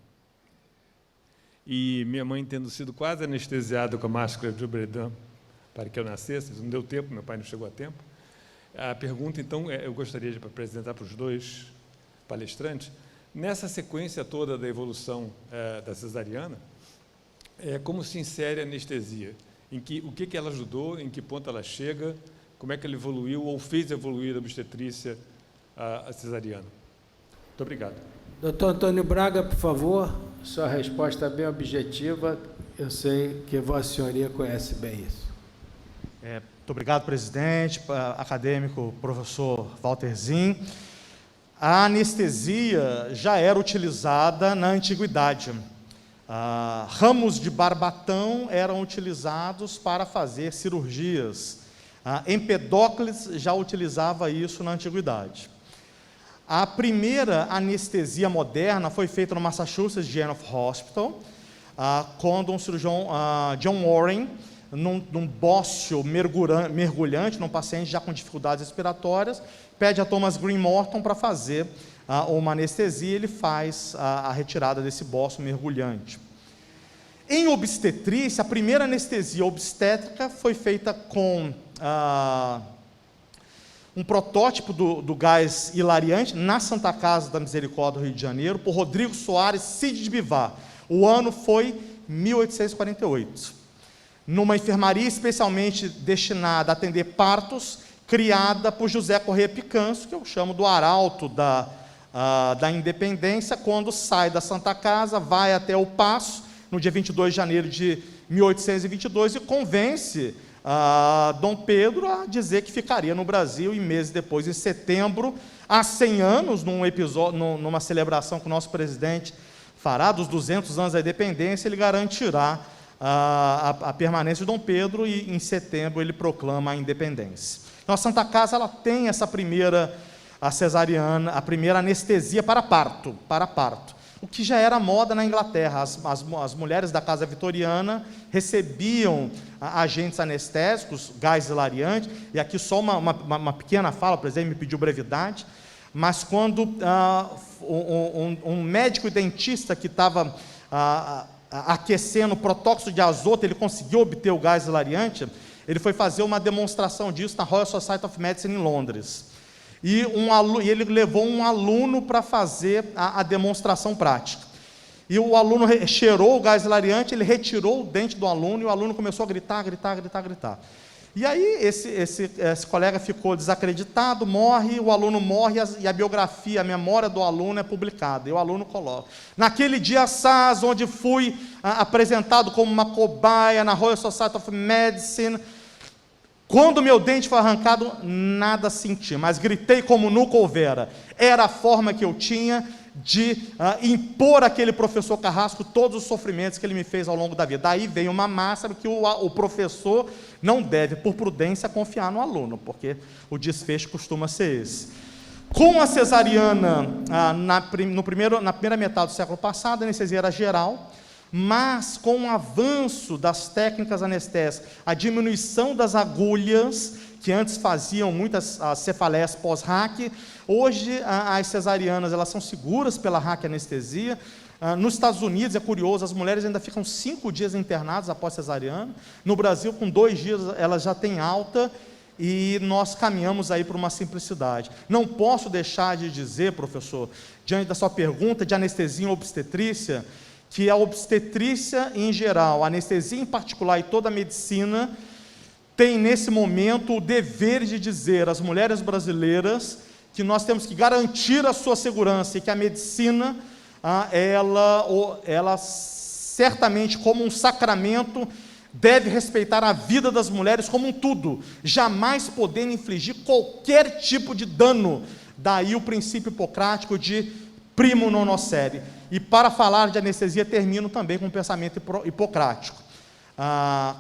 Speaker 6: e minha mãe tendo sido quase anestesiada com a máscara de Obredan para que eu nascesse, não deu tempo, meu pai não chegou a tempo. A pergunta, então, eu gostaria de apresentar para os dois palestrantes. Nessa sequência toda da evolução da cesariana, como se insere a anestesia? O que ela ajudou, em que ponto ela chega, como é que ela evoluiu ou fez evoluir a obstetrícia a cesariana? Muito obrigado.
Speaker 1: Doutor Antônio Braga, por favor, sua resposta é bem objetiva, eu sei que Vossa Senhoria conhece bem isso.
Speaker 3: Muito obrigado, presidente, acadêmico professor Walterzinho. A anestesia já era utilizada na antiguidade. Ramos de barbatão eram utilizados para fazer cirurgias. Empedócles já utilizava isso na antiguidade. A primeira anestesia moderna foi feita no Massachusetts General Hospital, quando um cirurgião, John Warren, num bócio mergulhante, num paciente já com dificuldades respiratórias, pede a Thomas Green Morton para fazer uma anestesia, ele faz a retirada desse bócio mergulhante. Em obstetrícia, a primeira anestesia obstétrica foi feita com um protótipo do gás hilariante na Santa Casa da Misericórdia do Rio de Janeiro, por Rodrigo Soares Cid de Bivar. O ano foi 1848. Numa enfermaria especialmente destinada a atender partos, criada por José Corrêa Picanço, que eu chamo do arauto da Independência, quando sai da Santa Casa, vai até o Paço, no dia 22 de janeiro de 1822, e convence Dom Pedro a dizer que ficaria no Brasil, e meses depois, em setembro, há 100 anos, numa celebração que o nosso presidente fará dos 200 anos da independência, ele garantirá a permanência de Dom Pedro, e em setembro ele proclama a independência. Então, a Santa Casa ela tem essa primeira cesariana, a primeira anestesia para parto, o que já era moda na Inglaterra. As mulheres da casa vitoriana recebiam agentes anestésicos, gás hilariante, e aqui só uma pequena fala, o presidente me pediu brevidade, mas quando um médico e dentista que estava aquecendo protóxido de azoto, ele conseguiu obter o gás hilariante, ele foi fazer uma demonstração disso na Royal Society of Medicine em Londres. E ele levou um aluno para fazer a demonstração prática. E o aluno cheirou o gás hilariante, ele retirou o dente do aluno, e o aluno começou a gritar. E aí esse colega ficou desacreditado, morre, o aluno morre, e a biografia, a memória do aluno é publicada, e o aluno coloca: naquele dia assaz, onde fui apresentado como uma cobaia na Royal Society of Medicine, Quando meu dente foi arrancado, nada senti, mas gritei como nunca houvera. Era a forma que eu tinha de impor àquele professor Carrasco todos os sofrimentos que ele me fez ao longo da vida. Daí veio uma máxima que o professor não deve, por prudência, confiar no aluno, porque o desfecho costuma ser esse. Com a cesariana, na primeira metade do século passado, a anestesia era geral, mas com o avanço das técnicas anestésicas, a diminuição das agulhas, que antes faziam muitas cefaleias pós-RAC, hoje as cesarianas elas são seguras pela RAC anestesia. Nos Estados Unidos, é curioso, as mulheres ainda ficam 5 dias internadas após cesariana. No Brasil, com 2 dias, elas já têm alta, e nós caminhamos aí para uma simplicidade. Não posso deixar de dizer, professor, diante da sua pergunta de anestesia em obstetrícia, que a obstetrícia em geral, a anestesia em particular e toda a medicina, tem nesse momento o dever de dizer às mulheres brasileiras que nós temos que garantir a sua segurança e que a medicina, ela certamente como um sacramento, deve respeitar a vida das mulheres como um tudo, jamais podendo infligir qualquer tipo de dano. Daí o princípio hipocrático de primo non nocere. E para falar de anestesia, termino também com um pensamento hipocrático.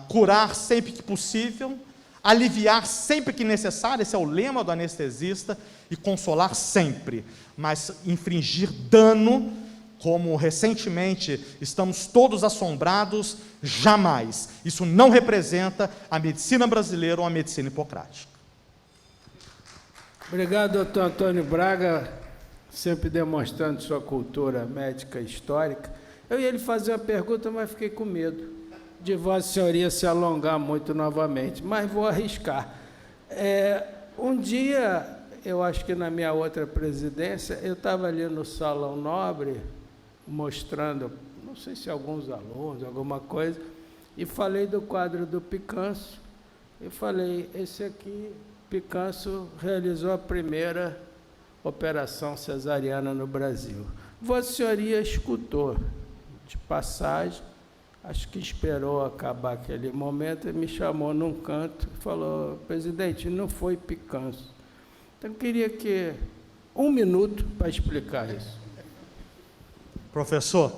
Speaker 3: Curar sempre que possível, aliviar sempre que necessário, esse é o lema do anestesista, e consolar sempre, mas infligir dano, como recentemente estamos todos assombrados, jamais. Isso não representa a medicina brasileira ou a medicina hipocrática.
Speaker 1: Obrigado, doutor Antônio Braga, sempre demonstrando sua cultura médica histórica. Eu ia lhe fazer uma pergunta, mas fiquei com medo de Vossa Senhoria se alongar muito novamente, mas vou arriscar. Um dia, eu acho que na minha outra presidência, eu estava ali no Salão Nobre, mostrando, não sei se alguns alunos, alguma coisa, e falei do quadro do Picanso, e falei, esse aqui, Picanso realizou a primeira operação cesariana no Brasil. Vossa Senhoria escutou, de passagem, acho que esperou acabar aquele momento, e me chamou num canto e falou, presidente, não foi Picanso. Então, eu queria que 1 minuto para explicar isso.
Speaker 3: Professor,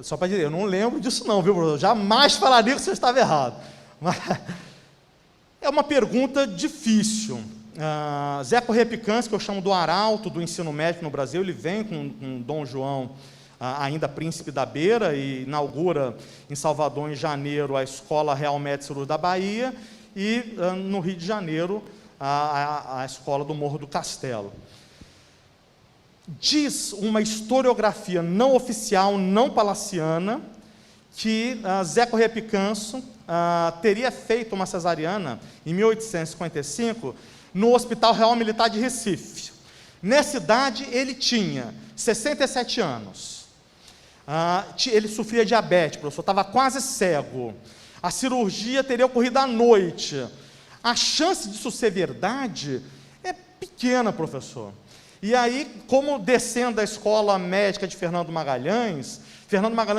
Speaker 3: só para dizer, eu não lembro disso não, viu, professor? Jamais falaria que você estava errado. Mas é uma pergunta difícil. Zé Corrêa Picanso, que eu chamo do arauto do ensino médico no Brasil, ele vem com Dom João, ainda príncipe da Beira, e inaugura em Salvador, em janeiro, a Escola Real Médico Cirúrgico da Bahia, e no Rio de Janeiro, a Escola do Morro do Castelo. Diz uma historiografia não oficial, não palaciana, que Zé Corrêa Picanso teria feito uma cesariana em 1855 no Hospital Real Militar de Recife. Nessa idade, ele tinha 67 anos. Ele sofria diabetes, professor, estava quase cego. A cirurgia teria ocorrido à noite. A chance disso ser verdade é pequena, professor. E aí, como descendo da escola médica de Fernando Magalhães,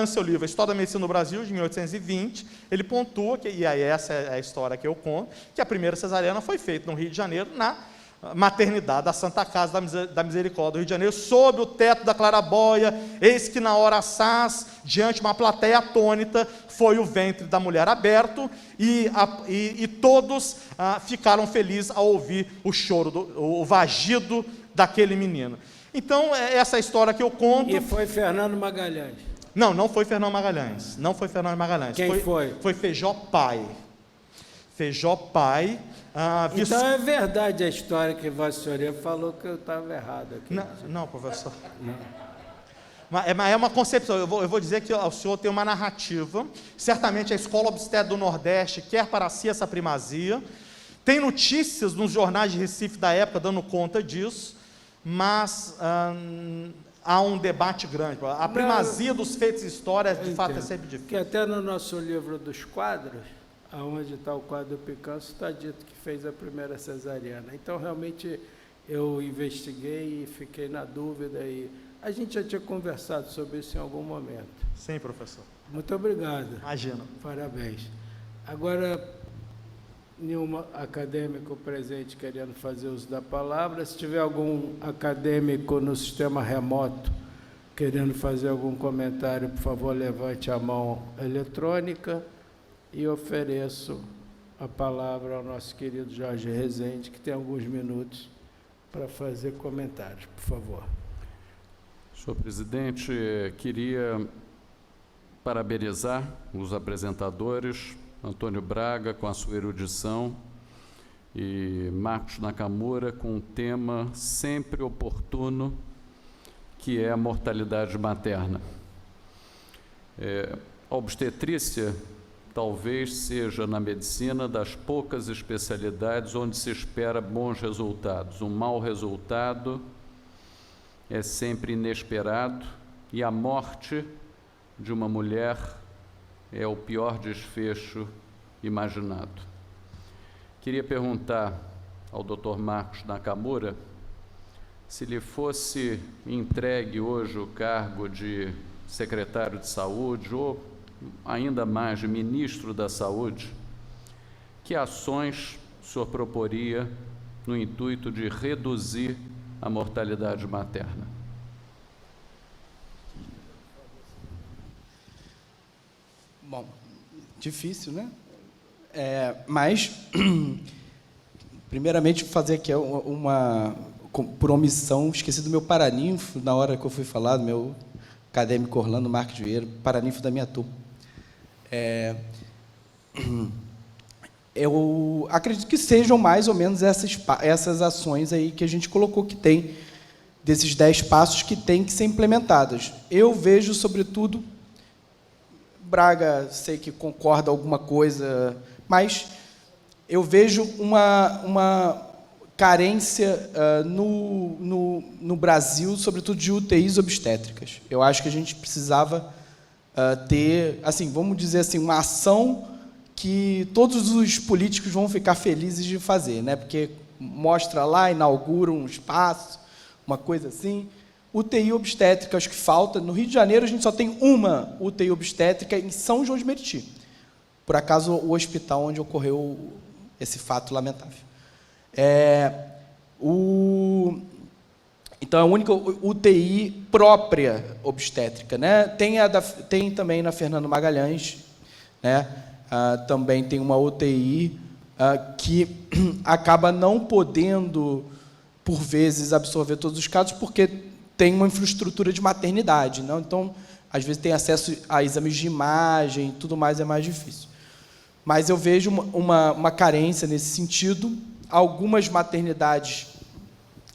Speaker 3: seu livro, A História da Medicina no Brasil, de 1820, ele pontua, e aí essa é a história que eu conto, que a primeira cesariana foi feita no Rio de Janeiro, na maternidade da Santa Casa da Misericórdia do Rio de Janeiro, sob o teto da claraboia, eis que na hora assaz, diante de uma plateia atônita, foi o ventre da mulher aberto, e todos ficaram felizes ao ouvir o choro, o vagido daquele menino. Então, essa é a história que eu conto.
Speaker 1: E foi Fernando Magalhães?
Speaker 3: Não foi Fernando Magalhães. Não foi Fernando Magalhães.
Speaker 1: Quem foi?
Speaker 3: Foi Feijó Pai. Feijó Pai.
Speaker 1: Então é verdade a história que Vossa Senhoria falou que eu estava errado aqui.
Speaker 3: Não, professor. Não. Mas é uma concepção. Eu vou dizer que o senhor tem uma narrativa. Certamente a Escola Obstétrica do Nordeste quer para si essa primazia. Tem notícias nos jornais de Recife da época dando conta disso, mas há um debate grande. A primazia dos feitos e histórias, de fato, é sempre difícil.
Speaker 1: Que até no nosso livro dos quadros, aonde está o quadro do Picanso, está dito que fez a primeira cesariana. Então, realmente, eu investiguei e fiquei na dúvida, e a gente já tinha conversado sobre isso em algum momento.
Speaker 3: Sim, professor.
Speaker 1: Muito obrigado.
Speaker 3: Imagino.
Speaker 1: Parabéns. Agora, nenhum acadêmico presente querendo fazer uso da palavra. Se tiver algum acadêmico no sistema remoto querendo fazer algum comentário, por favor, levante a mão eletrônica e ofereço a palavra ao nosso querido Jorge Rezende, que tem alguns minutos para fazer comentários, por favor.
Speaker 2: Senhor presidente, queria parabenizar os apresentadores, Antônio Braga com a sua erudição e Marcos Nakamura com um tema sempre oportuno, que é a mortalidade materna. A obstetrícia talvez seja, na medicina, das poucas especialidades onde se espera bons resultados. Um mau resultado é sempre inesperado e a morte de uma mulher é o pior desfecho imaginado. Queria perguntar ao Dr. Marcos Nakamura se lhe fosse entregue hoje o cargo de secretário de saúde ou ainda mais de ministro da saúde, que ações o senhor proporia no intuito de reduzir a mortalidade materna?
Speaker 4: Bom, difícil, né? Mas, primeiramente, fazer aqui por omissão, esqueci do meu paraninfo na hora que eu fui falar, do meu acadêmico Orlando Marques Vieira, paraninfo da minha turma. Eu acredito que sejam mais ou menos essas ações aí que a gente colocou que tem, desses 10 passos que têm que ser implementados. Eu vejo, sobretudo, Braga, sei que concorda alguma coisa, mas eu vejo uma carência no Brasil, sobretudo de UTIs obstétricas. Eu acho que a gente precisava ter, assim, vamos dizer assim, uma ação que todos os políticos vão ficar felizes de fazer, né? Porque mostra lá, inaugura um espaço, uma coisa assim. UTI obstétrica, acho que falta. No Rio de Janeiro, a gente só tem uma UTI obstétrica em São João de Meriti. Por acaso, o hospital onde ocorreu esse fato lamentável. Então, é a única UTI própria obstétrica, né? Tem também na Fernando Magalhães, né? Também tem uma UTI que acaba não podendo, por vezes, absorver todos os casos, porque tem uma infraestrutura de maternidade, não? Então, às vezes, tem acesso a exames de imagem e tudo mais, é mais difícil. Mas eu vejo uma carência nesse sentido. Algumas maternidades,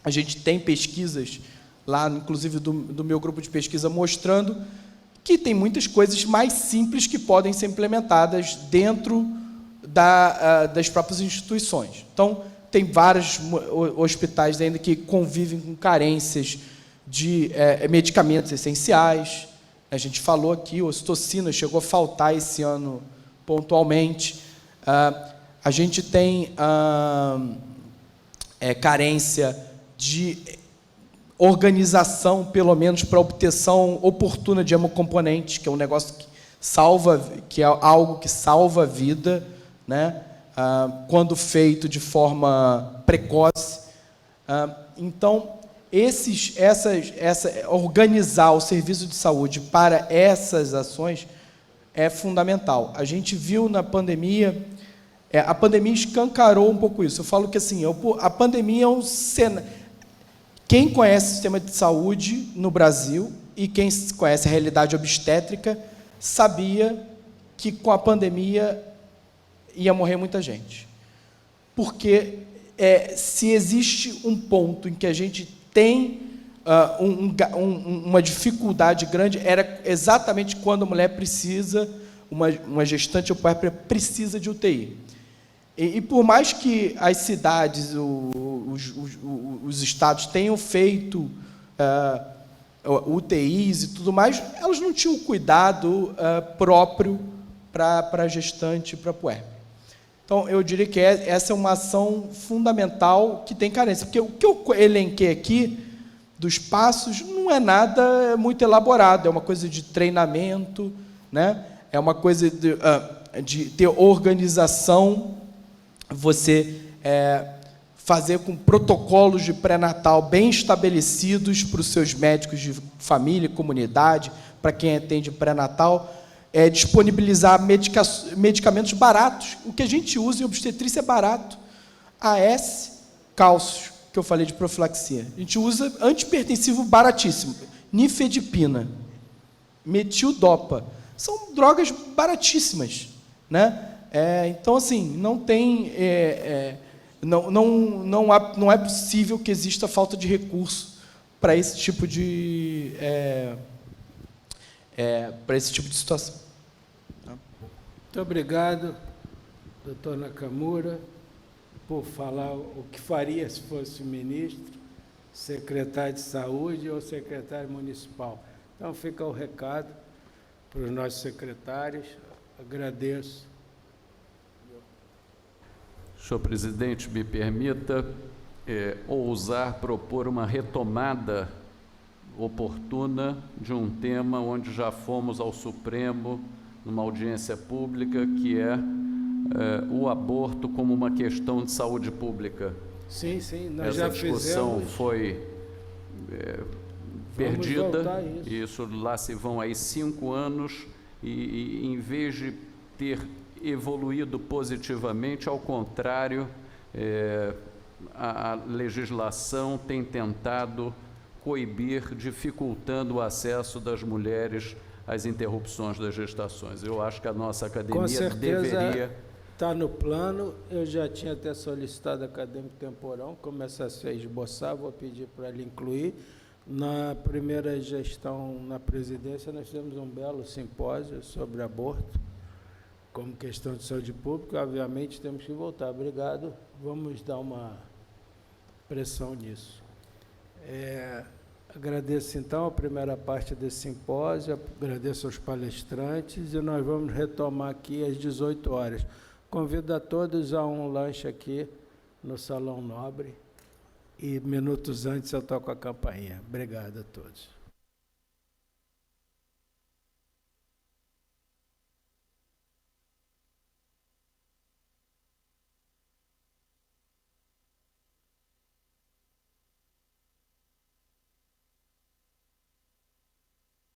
Speaker 4: a gente tem pesquisas lá, inclusive do meu grupo de pesquisa, mostrando que tem muitas coisas mais simples que podem ser implementadas dentro das próprias instituições. Então, tem vários hospitais ainda que convivem com carências de medicamentos essenciais. A gente falou aqui, ocitocina chegou a faltar esse ano pontualmente. A gente tem carência de organização, pelo menos para obtenção oportuna de hemocomponentes, que é um negócio que é algo que salva a vida, né? Quando feito de forma precoce. Então, organizar o serviço de saúde para essas ações é fundamental. A gente viu na pandemia, a pandemia escancarou um pouco isso. Eu falo que assim, a pandemia é um cenário. Quem conhece o sistema de saúde no Brasil e quem conhece a realidade obstétrica sabia que com a pandemia ia morrer muita gente. Porque se existe um ponto em que a gente tem uma dificuldade grande, era exatamente quando a mulher precisa, uma gestante ou puérpera precisa de UTI. E por mais que as cidades, os estados tenham feito UTIs e tudo mais, elas não tinham cuidado próprio para a gestante e para a puérpera. Então, eu diria que essa é uma ação fundamental que tem carência, porque o que eu elenquei aqui dos passos não é nada muito elaborado, é uma coisa de treinamento, né? É uma coisa de ter organização, você fazer com protocolos de pré-natal bem estabelecidos para os seus médicos de família e comunidade, para quem atende pré-natal, disponibilizar medicamentos baratos. O que a gente usa em obstetrícia é barato. AS, cálcio, que eu falei de profilaxia. A gente usa antihipertensivo baratíssimo, nifedipina, metildopa. São drogas baratíssimas, né? Então, assim, não tem... não é possível que exista falta de recurso para esse tipo de situação.
Speaker 1: Muito obrigado, doutor Nakamura, por falar o que faria se fosse ministro, secretário de saúde ou secretário municipal. Então, fica o recado para os nossos secretários. Agradeço.
Speaker 2: Senhor presidente, me permita ousar propor uma retomada oportuna de um tema onde já fomos ao Supremo numa audiência pública, que é o aborto como uma questão de saúde pública.
Speaker 1: Sim, sim, nós
Speaker 2: Essa
Speaker 1: já
Speaker 2: discussão
Speaker 1: fizemos.
Speaker 2: foi perdida,
Speaker 1: isso
Speaker 2: lá se vão aí 5 anos, e em vez de ter evoluído positivamente, ao contrário, a legislação tem tentado coibir, dificultando o acesso das mulheres às interrupções das gestações. Eu acho que a nossa academia
Speaker 1: com certeza
Speaker 2: deveria...
Speaker 1: está no plano. Eu já tinha até solicitado acadêmico temporão, começasse a esboçar, vou pedir para ele incluir. Na primeira gestão na presidência, nós fizemos um belo simpósio sobre aborto, como questão de saúde pública. Obviamente, temos que voltar. Obrigado. Vamos dar uma pressão nisso. Agradeço, então, a primeira parte desse simpósio, agradeço aos palestrantes, e nós vamos retomar aqui às 18 horas. Convido a todos a um lanche aqui no Salão Nobre, e minutos antes eu toco a campainha. Obrigado a todos.